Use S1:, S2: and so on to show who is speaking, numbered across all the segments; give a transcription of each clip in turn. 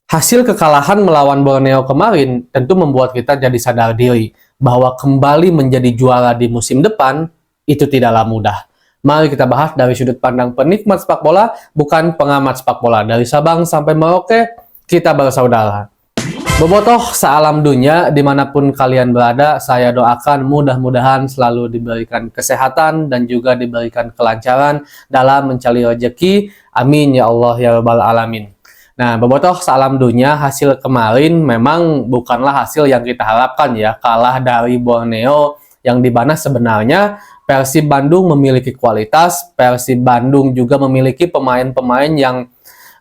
S1: Hasil kekalahan melawan Borneo kemarin tentu membuat kita jadi sadar diri bahwa kembali menjadi juara di musim depan itu tidaklah mudah. Mari kita bahas dari sudut pandang penikmat sepak bola, bukan pengamat sepak bola. Dari Sabang sampai Merauke, kita bersaudara. Bobotoh salam dunia, dimanapun kalian berada, saya doakan mudah-mudahan selalu diberikan kesehatan dan juga diberikan kelancaran dalam mencari rezeki. Amin ya Allah ya Rabbal Alamin. Nah, bobotoh salam dunia, hasil kemarin memang bukanlah hasil yang kita harapkan ya, kalah dari Borneo yang di mana sebenarnya Persib Bandung memiliki kualitas, Persib Bandung juga memiliki pemain-pemain yang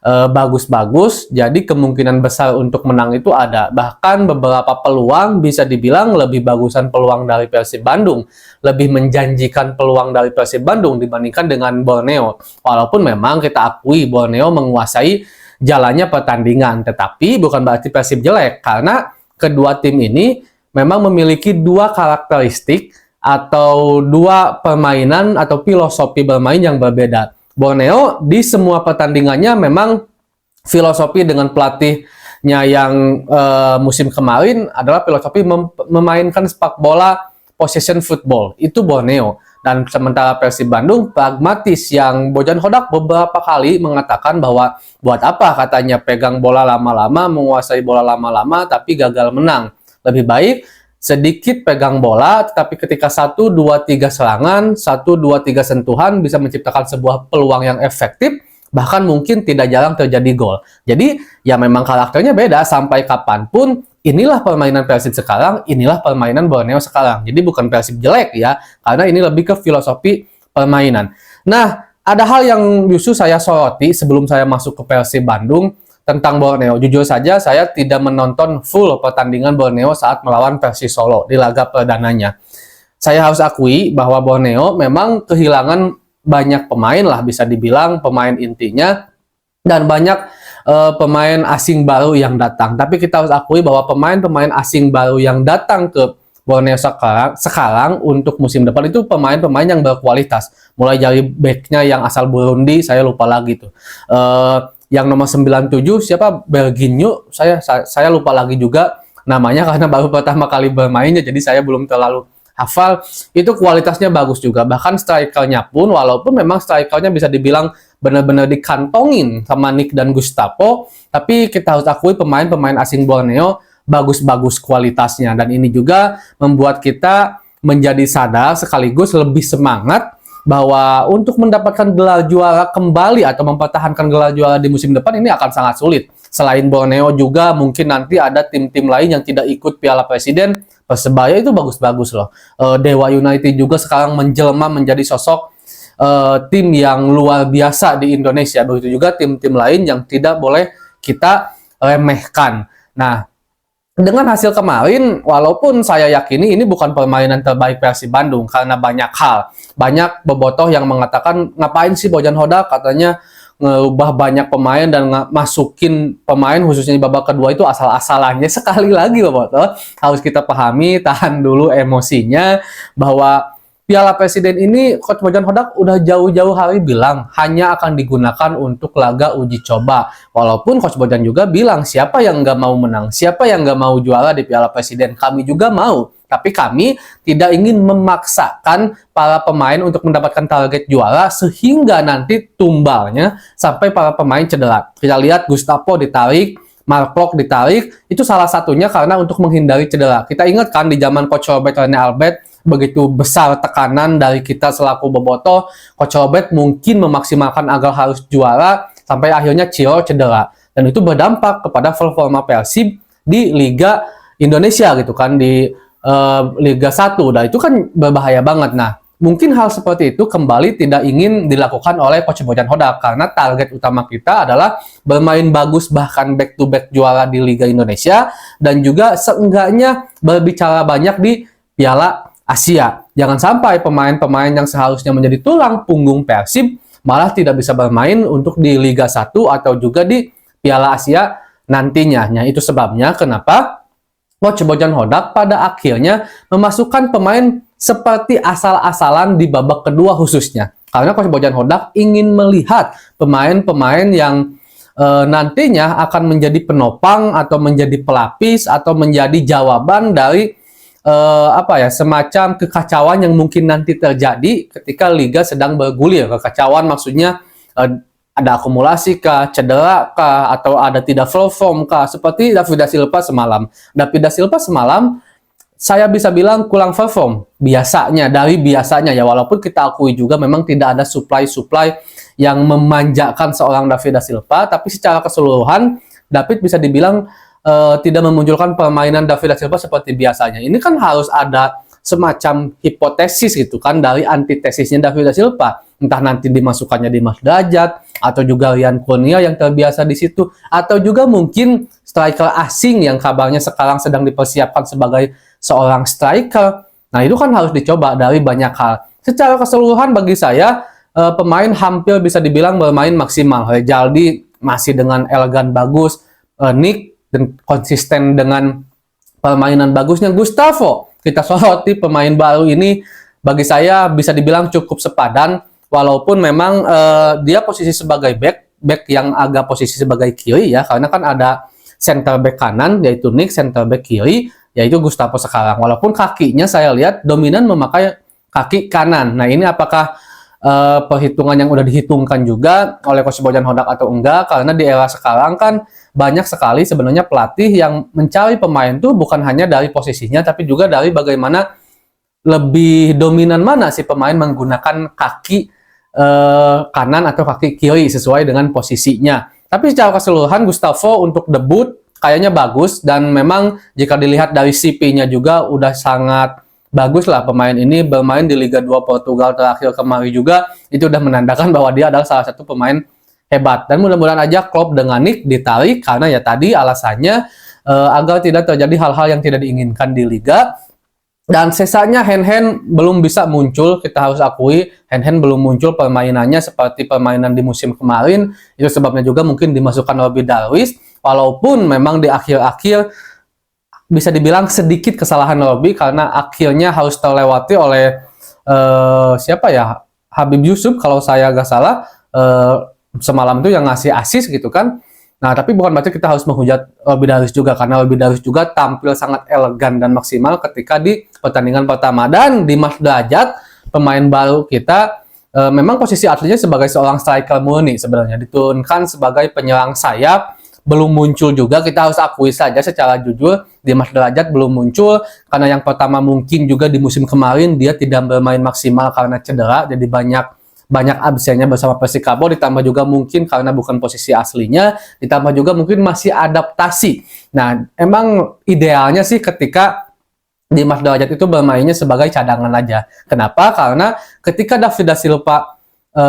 S1: bagus-bagus, jadi kemungkinan besar untuk menang itu ada. Bahkan beberapa peluang bisa dibilang lebih bagusan peluang dari Persib Bandung, lebih menjanjikan peluang dari Persib Bandung dibandingkan dengan Borneo. Walaupun memang kita akui Borneo menguasai jalannya pertandingan, tetapi bukan berarti Persib jelek, karena kedua tim ini memang memiliki dua karakteristik atau dua permainan atau filosofi bermain yang berbeda. Borneo di semua pertandingannya memang filosofi dengan pelatihnya yang musim kemarin adalah filosofi memainkan sepak bola possession football, itu Borneo. Dan sementara Persib Bandung pragmatis, yang Bojan Hodak beberapa kali mengatakan bahwa buat apa katanya pegang bola lama-lama, menguasai bola lama-lama tapi gagal menang. Lebih baik sedikit pegang bola, tetapi ketika 1, 2, 3 serangan, 1, 2, 3 sentuhan bisa menciptakan sebuah peluang yang efektif, bahkan mungkin tidak jarang terjadi gol. Jadi ya memang karakternya beda, sampai kapanpun inilah permainan Persib sekarang, inilah permainan Borneo sekarang. Jadi bukan Persib jelek ya, karena ini lebih ke filosofi permainan. Nah, ada hal yang justru saya soroti sebelum saya masuk ke Persib Bandung tentang Borneo. Jujur saja saya tidak menonton full pertandingan Borneo saat melawan Persis Solo di laga perdananya. Saya harus akui bahwa Borneo memang kehilangan banyak pemain lah, bisa dibilang pemain intinya, dan banyak pemain asing baru yang datang. Tapi kita harus akui bahwa pemain-pemain asing baru yang datang ke Borneo sekarang untuk musim depan itu pemain-pemain yang berkualitas. Mulai dari backnya yang asal Burundi, saya lupa lagi tuh. Yang nomor 97 siapa, Berginho, saya lupa lagi juga namanya karena baru pertama kali bermainnya, jadi saya belum terlalu hafal. Itu kualitasnya bagus juga, bahkan strikernya pun, walaupun memang strikernya bisa dibilang benar-benar dikantongin sama Nick dan Gustavo, tapi kita harus akui pemain-pemain asing Borneo bagus-bagus kualitasnya, dan ini juga membuat kita menjadi sadar sekaligus lebih semangat bahwa untuk mendapatkan gelar juara kembali atau mempertahankan gelar juara di musim depan ini akan sangat sulit. Selain Borneo juga mungkin nanti ada tim-tim lain yang tidak ikut Piala Presiden. Persebaya itu bagus-bagus loh. Dewa United juga sekarang menjelma menjadi sosok tim yang luar biasa di Indonesia. Begitu juga tim-tim lain yang tidak boleh kita remehkan. Nah, dengan hasil kemarin, walaupun saya yakini ini bukan permainan terbaik Persib Bandung karena banyak hal. Banyak bobotoh yang mengatakan, ngapain sih Bojan Hodak katanya ngerubah banyak pemain dan masukin pemain khususnya di babak kedua itu asal-asalannya. Sekali lagi bobotoh, harus kita pahami, tahan dulu emosinya, bahwa Piala Presiden ini Coach Bojan Hodak udah jauh-jauh hari bilang hanya akan digunakan untuk laga uji coba. Walaupun Coach Bojan juga bilang siapa yang nggak mau menang, siapa yang nggak mau juara di Piala Presiden, kami juga mau. Tapi kami tidak ingin memaksakan para pemain untuk mendapatkan target juara sehingga nanti tumbalnya sampai para pemain cedera. Kita lihat Gustavo ditarik, Mark Klok ditarik, itu salah satunya karena untuk menghindari cedera. Kita ingat kan di zaman Coach Robert Rene Albert, begitu besar tekanan dari kita selaku bobotoh, Coach Robert mungkin memaksimalkan agar harus juara sampai akhirnya Ciro cedera. Dan itu berdampak kepada performa Persib di Liga Indonesia gitu kan, di Liga 1. Dan itu kan berbahaya banget. Nah, mungkin hal seperti itu kembali tidak ingin dilakukan oleh Coach Bojan Hodak karena target utama kita adalah bermain bagus, bahkan back to back juara di Liga Indonesia, dan juga seenggaknya berbicara banyak di Piala Asia. Jangan sampai pemain-pemain yang seharusnya menjadi tulang punggung Persib malah tidak bisa bermain untuk di Liga 1 atau juga di Piala Asia nantinya. Nah, itu sebabnya kenapa Coach Bojan Hodak pada akhirnya memasukkan pemain seperti asal-asalan di babak kedua khususnya. Karena Coach Bojan Hodak ingin melihat pemain-pemain yang nantinya akan menjadi penopang atau menjadi pelapis atau menjadi jawaban dari semacam kekacauan yang mungkin nanti terjadi ketika liga sedang bergulir. Kekacauan maksudnya ada akumulasi kah, cedera kah, atau ada tidak perform kah, seperti David da Silva semalam. David da Silva semalam saya bisa bilang kurang perform biasanya ya, walaupun kita akui juga memang tidak ada supply yang memanjakan seorang David da Silva, tapi secara keseluruhan David bisa dibilang tidak memunculkan permainan David da Silva seperti biasanya. Ini kan harus ada semacam hipotesis gitu kan dari antitesisnya David da Silva, entah nanti dimasukkannya Dimas Derajat atau juga Rian Kurnia yang terbiasa di situ, atau juga mungkin striker asing yang kabarnya sekarang sedang dipersiapkan sebagai seorang striker. Nah, itu kan harus dicoba dari banyak hal. Secara keseluruhan bagi saya pemain hampir bisa dibilang bermain maksimal. Rejaldi masih dengan elegan bagus, Nick dan konsisten dengan permainan bagusnya. Gustavo, kita soroti pemain baru ini bagi saya bisa dibilang cukup sepadan, walaupun memang dia posisi sebagai back yang agak posisi sebagai kiri ya, karena kan ada center back kanan yaitu Nick, center back kiri yaitu Gustavo sekarang. Walaupun kakinya saya lihat dominan memakai kaki kanan. Nah, ini apakah perhitungan yang udah dihitungkan juga oleh Coach Bojan Hodak atau enggak? Karena di era sekarang kan banyak sekali sebenarnya pelatih yang mencari pemain tuh bukan hanya dari posisinya, tapi juga dari bagaimana lebih dominan mana si pemain menggunakan kaki kanan atau kaki kiri sesuai dengan posisinya. Tapi secara keseluruhan Gustavo untuk debut kayaknya bagus, dan memang jika dilihat dari CP-nya juga udah sangat bagus lah. Pemain ini bermain di Liga 2 Portugal terakhir kemarin juga, itu udah menandakan bahwa dia adalah salah satu pemain hebat. Dan mudah-mudahan aja Klopp dengan Nick ditarik, karena ya tadi alasannya agar tidak terjadi hal-hal yang tidak diinginkan di Liga. Dan sisanya Hen belum bisa muncul, kita harus akui Hen belum muncul permainannya seperti permainan di musim kemarin. Itu sebabnya juga mungkin dimasukkan Robby Darwish, walaupun memang di akhir-akhir bisa dibilang sedikit kesalahan Robby karena akhirnya harus terlewati oleh Habib Yusuf kalau saya nggak salah semalam itu yang ngasih assist gitu kan. Nah, tapi bukan berarti kita harus menghujat Robby Darwish juga, karena Robby Darwish juga tampil sangat elegan dan maksimal ketika di pertandingan pertama. Dan Dimas Derajat, pemain baru kita, memang posisi aslinya sebagai seorang striker murni sebenarnya, diturunkan sebagai penyerang sayap, belum muncul juga, kita harus akui saja secara jujur, Dimas Derajat belum muncul, karena yang pertama mungkin juga di musim kemarin dia tidak bermain maksimal karena cedera, jadi banyak absennya bersama Persikabo, ditambah juga mungkin karena bukan posisi aslinya, ditambah juga mungkin masih adaptasi. Nah, emang idealnya sih ketika Dimas Derajat itu bermainnya sebagai cadangan aja. Kenapa? Karena ketika David da Silva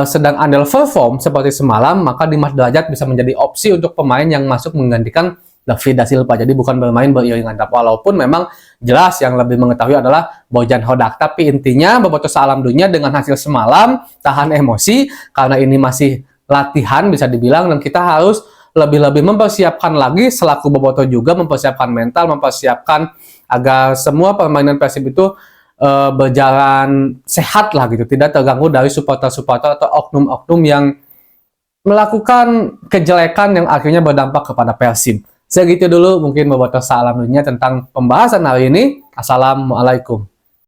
S1: sedang underperform seperti semalam, maka Dimas Derajat bisa menjadi opsi untuk pemain yang masuk menggantikan David da Silva. Jadi bukan bermain beriringan. Walaupun memang jelas yang lebih mengetahui adalah Bojan Hodak. Tapi intinya Bobotoh salam dunia dengan hasil semalam, tahan emosi karena ini masih latihan bisa dibilang, dan kita harus lebih-lebih mempersiapkan lagi selaku Bobotoh juga, mempersiapkan mental, mempersiapkan agar semua permainan Persib itu berjalan sehat lah gitu, tidak terganggu dari supporter-supporter atau oknum-oknum yang melakukan kejelekan yang akhirnya berdampak kepada Persib. Segitu dulu mungkin Bobotoh salam dunia tentang pembahasan hari ini. Assalamualaikum.